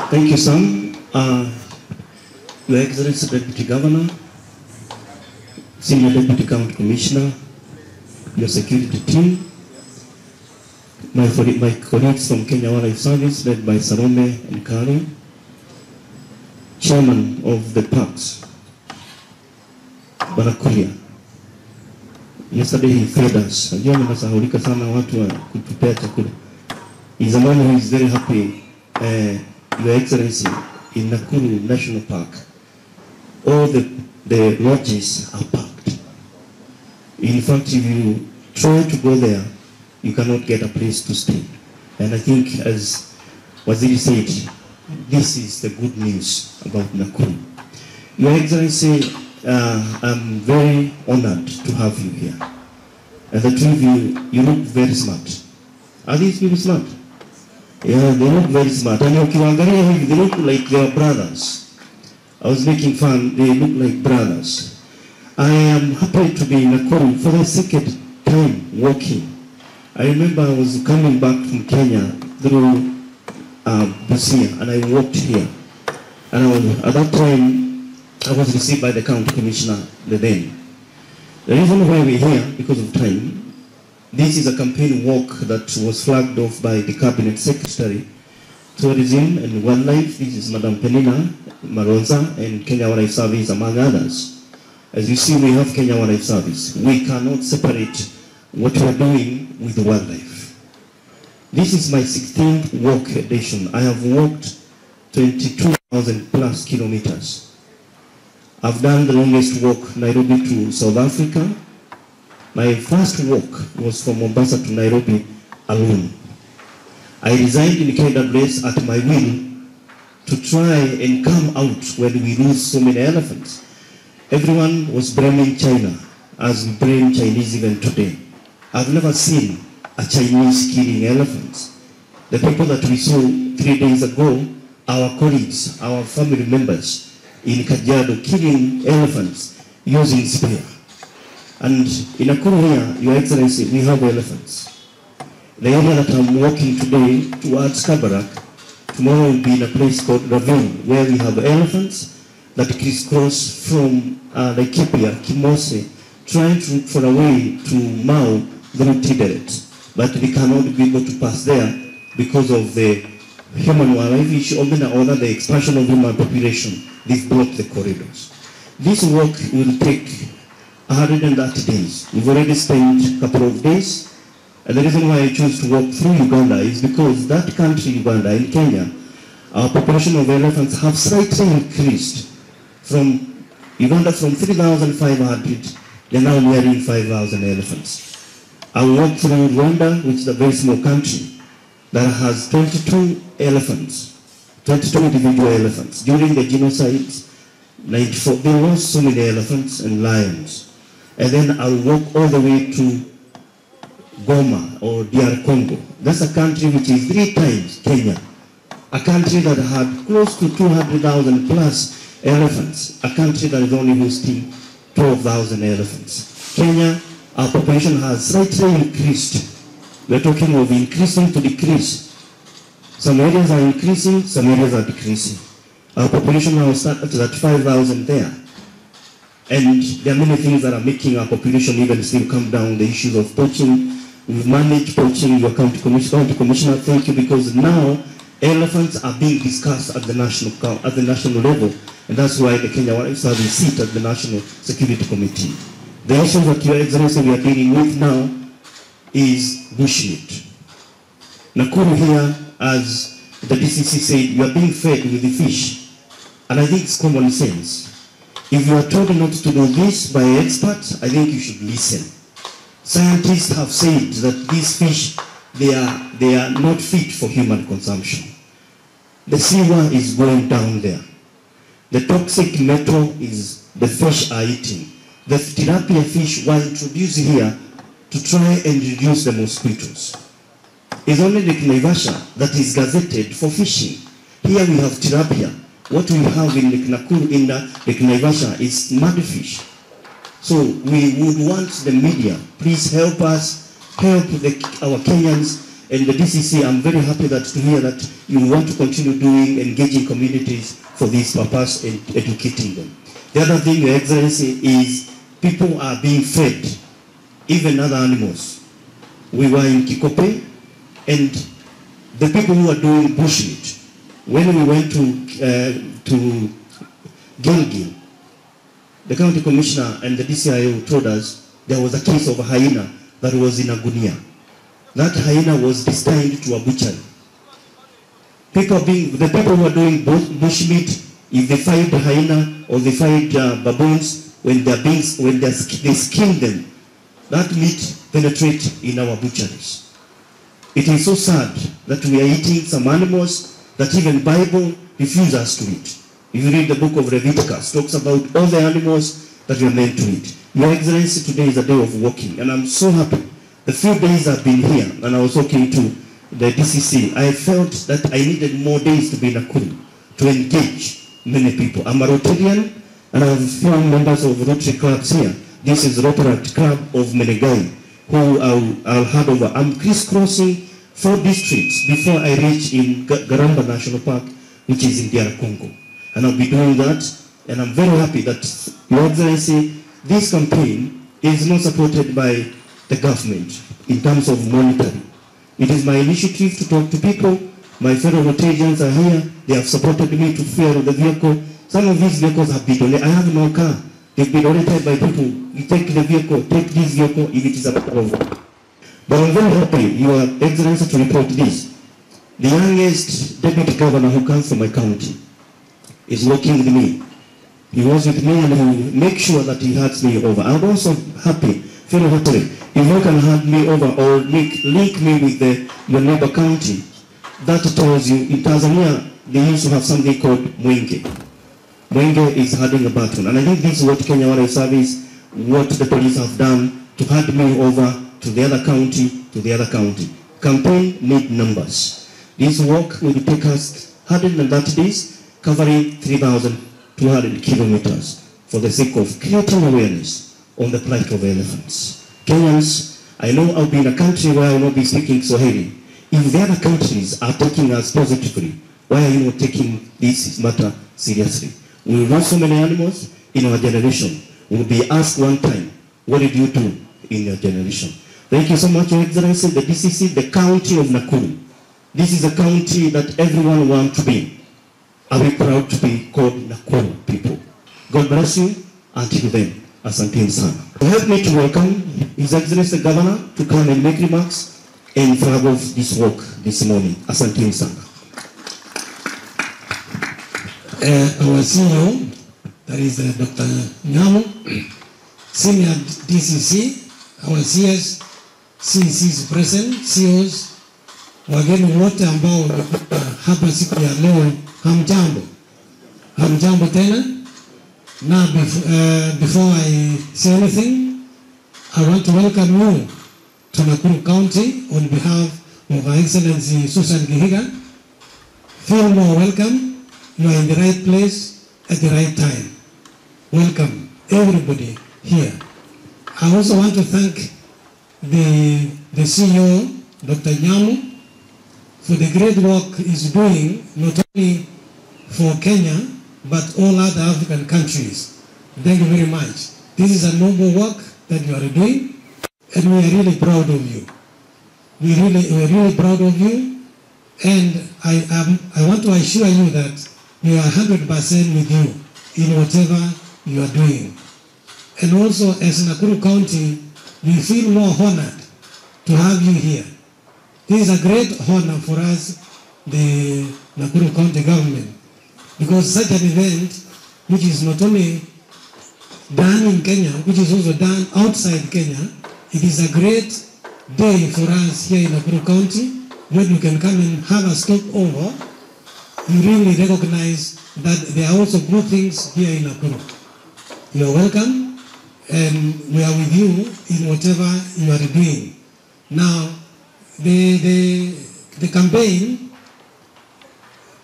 Thank you, Sam. Your Excellency Deputy Governor, Senior Deputy County Commissioner, your security team, my colleagues from Kenya Wildlife Service led by Salome and Kali, Chairman of the Parks, Banakuria. Yesterday he fed us. Ajua mnasahulika sana watu wa kutupea chakula. He's a man who is very happy, Your Excellency, in Nakuru National Park. All the lodges are packed. In fact, if you try to go there, you cannot get a place to stay. And I think, as Waziri said, this is the good news about Nakuru. Your Excellency, I'm very honored to have you here. And the two of you look very smart. Are these people smart? Yeah, they look very smart. And they look like they are brothers. I was making fun, they look like brothers. I am happy to be in Nakuru for the second time walking. I remember I was coming back from Kenya through Busia, and I walked here. And at that time, I was received by the county commissioner then. The reason why we're here, because of time, this is a campaign walk that was flagged off by the Cabinet Secretary, Tourism and Wildlife. This is Madam Penina Maronza and Kenya Wildlife Service, among others. As you see, we have Kenya Wildlife Service. We cannot separate what we are doing with the wildlife. This is my 16th walk edition. I have walked 22,000 plus kilometers. I've done the longest walk, Nairobi to South Africa. My first walk was from Mombasa to Nairobi alone. I resigned in KWS at my will to try and come out when we lose so many elephants. Everyone was blaming China, as we blame Chinese even today. I've never seen a Chinese killing elephants. The people that we saw 3 days ago, our colleagues, our family members in Kajiado killing elephants using spear. And in Nakuru here, Your Excellency, we have elephants. The area that I'm walking today towards Kabarak, tomorrow will be in a place called Ravine, where we have elephants that crisscross from Laikipia, Kimose, trying to look for a way to Mau through Tideret. But we cannot be able to pass there because of the human wildlife issue, or the expansion of human population. They've blocked the corridors. This work will take 130 days. We've already spent a couple of days. And the reason why I chose to walk through Uganda is because that country, Uganda, in Kenya, our population of elephants have slightly increased from Uganda from 3,500, they're now nearing 5,000 elephants. I walked through Rwanda, which is a very small country, that has 22 elephants, 22 individual elephants. During the genocide, 94, they lost so many elephants and lions. And then I'll walk all the way to Goma or DR Congo. That's a country which is 3 times Kenya. A country that had close to 200,000 plus elephants. A country that is only hosting 12,000 elephants. Kenya, our population has slightly increased. We're talking of increasing to decrease. Some areas are increasing, some areas are decreasing. Our population now starts at 5,000 there. And there are many things that are making our population even still come down. The issues of poaching. We've managed poaching. Your county commissioner, thank you, because now elephants are being discussed at the national level, and that's why the Kenya Wildlife Service sit at the National Security Committee. The issue that Your Excellency we are dealing with now is bushmeat. Nakuru here, as the DCC said, you are being fed with the fish, and I think it's common sense. If you are told not to do this by experts, I think you should listen. Scientists have said that these fish, they are not fit for human consumption. The seawater is going down there. The toxic metal is the fish are eating. The tilapia fish were introduced here to try and reduce the mosquitoes. It's only Lake Naivasha that is gazetted for fishing. Here we have tilapia. What we have in Lake Nakuru, in Lake Naivasha, is mudfish. So we would want the media, please help us, help our Kenyans And the DCC, I'm very happy to hear that you want to continue engaging communities for this purpose and educating them. The other thing, Your Excellency, is people are being fed, even other animals. We were in Kikope, and the people who are doing bushmeat, when we went to Gilgil, the county commissioner and the DCIO told us there was a case of a hyena that was in a gunia. That hyena was destined to a butchery. The people who are doing bushmeat, if they find a hyena or they find baboons, when they skin them, that meat penetrates in our butcheries. It is so sad that we are eating some animals that even Bible refuses us to eat. If you read the book of Leviticus, it talks about all the animals that we are meant to eat. Your Excellency, today is a day of walking, and I'm so happy. The few days I've been here, and I was talking to the DCC, I felt that I needed more days to be in Nakuru, to engage many people. I'm a Rotarian, and I have a few members of Rotary clubs here. This is Rotary Club of Menegai, who I'll hand over. I'm crisscrossing 4 districts before I reach in Garamba National Park, which is in DR Congo. And I'll be doing that, and I'm very happy that, Your Excellency, this campaign is not supported by the government in terms of monitoring. It is my initiative to talk to people. My fellow Rotarians are here. They have supported me to fuel the vehicle. Some of these vehicles have been donated. I have no car. They've been donated by people. You take the vehicle, take this vehicle if it is a matter of work. But I'm very happy, Your Excellency, to report this. The youngest deputy governor who comes from my county is working with me. He was with me and he will make sure that he hands me over. I'm also happy, fellow Rotary, if you can hand me over or link me with your neighbor county, that tells you, in Tanzania, they used to have something called Mwenge. Mwenge is handing a baton. And I think this is what Kenya Wildlife Service, what the police have done to hand me over to the other county, Campaign need numbers. This work will take us 130 days, covering 3,200 kilometers for the sake of creating awareness on the plight of elephants. Kenyans, I know I'll be in a country where I will not be speaking Swahili. If the other countries are taking us positively, why are you not taking this matter seriously? We will lose so many animals in our generation. We will be asked one time, what did you do in your generation? Thank you so much, Your Excellency. The DCC, the county of Nakuru. This is a county that everyone wants to be. Are we proud to be called Nakuru people? God bless you. Until then, asante sana. Help me to welcome His Excellency the Governor to come and make remarks in favor of this work this morning. Asante sana. Our CEO, that is Dr. Nyamu, Senior DCC, our CS, CCs present, COs, wageni wote ambao wamekuja hapa siku ya leo, hamjambo tena. Now, before I say anything, I want to welcome you to Nakuru County on behalf of Her Excellency Susan Gihiga. Feel more welcome. You are in the right place at the right time. Welcome, everybody here. I also want to thank the CEO, Dr. Nyamu, for the great work he's doing, not only for Kenya, but all other African countries. Thank you very much. This is a noble work that you are doing, and we are really proud of you. We are really proud of you, and I want to assure you that we are 100% with you in whatever you are doing. And also, as Nakuru County, we feel more honored to have you here. This is a great honor for us, the Nakuru County government, because such an event, which is not only done in Kenya, which is also done outside Kenya, it is a great day for us here in Nakuru County, when you can come and have a stopover. You really recognize that there are also good things here in Nakuru. You are welcome, and we are with you in whatever you are doing. Now, the campaign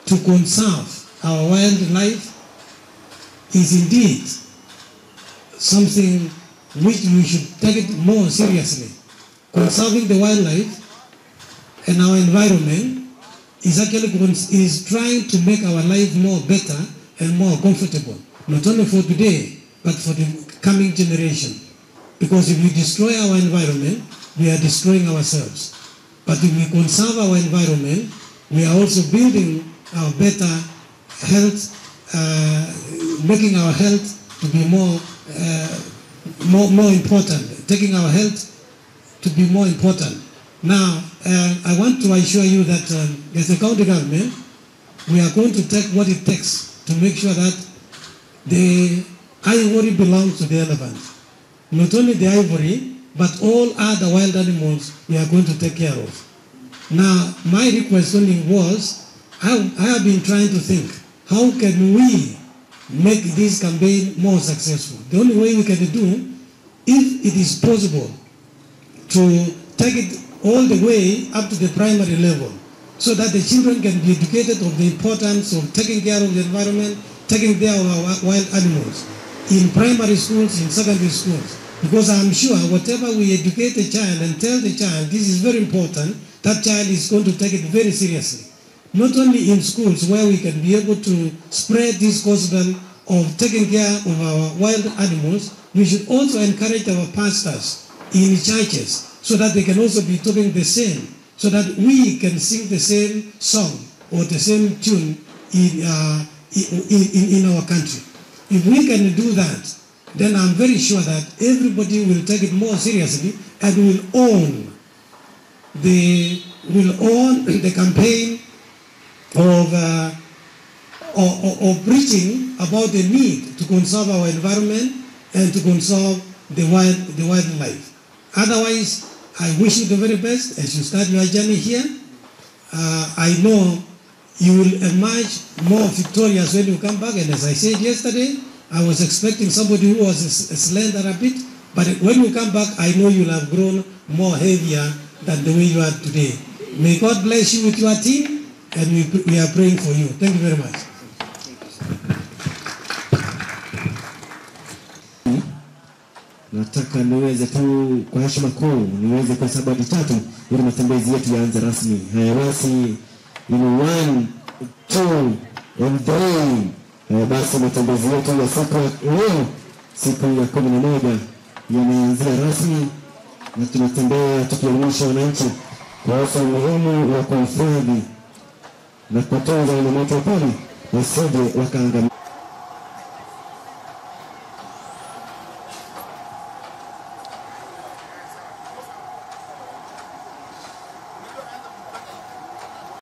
to conserve our wildlife is indeed something which we should take it more seriously. Conserving the wildlife and our environment is actually is trying to make our life more better and more comfortable, not only for today, but for the coming generation. Because if we destroy our environment, we are destroying ourselves. But if we conserve our environment, we are also building our better health, making our health to be more important, taking our health to be more important. Now, I want to assure you that as a county government, we are going to take what it takes to make sure that the ivory belongs to the elephant. Not only the ivory, but all other wild animals we are going to take care of. Now, my request only was, I have been trying to think, how can we make this campaign more successful? The only way we can do, if it is possible, to take it all the way up to the primary level, so that the children can be educated of the importance of taking care of the environment, taking care of our wild animals, in primary schools, in secondary schools. Because I'm sure whatever we educate a child and tell the child this is very important, that child is going to take it very seriously. Not only in schools where we can be able to spread this gospel of taking care of our wild animals, we should also encourage our pastors in churches so that they can also be talking the same, so that we can sing the same song or the same tune in our country. If we can do that, then I'm very sure that everybody will take it more seriously and will own the campaign of preaching about the need to conserve our environment and to conserve the wildlife. Otherwise, I wish you the very best as you start your journey here. I know you will emerge more victorious when you come back, and as I said yesterday, I was expecting somebody who was slender a bit, but when you come back, I know you'll have grown more heavier than the way you are today. May God bless you with your team, and we are praying for you. Thank you very much. Nataka niweze tu kwa heshima kuu niweze kwa sababu tatu ili matembezi yetu yaanze rasmi. Haya basi, 1, 2 and 3. Basi matembezi yetu ya siku ya 11 yanaanzia rasmi, na tunatembea tukionyesha wananchi kuhusu umuhimu wa kuhifadhi na kutunza wanyama pori wasije wakaangamia.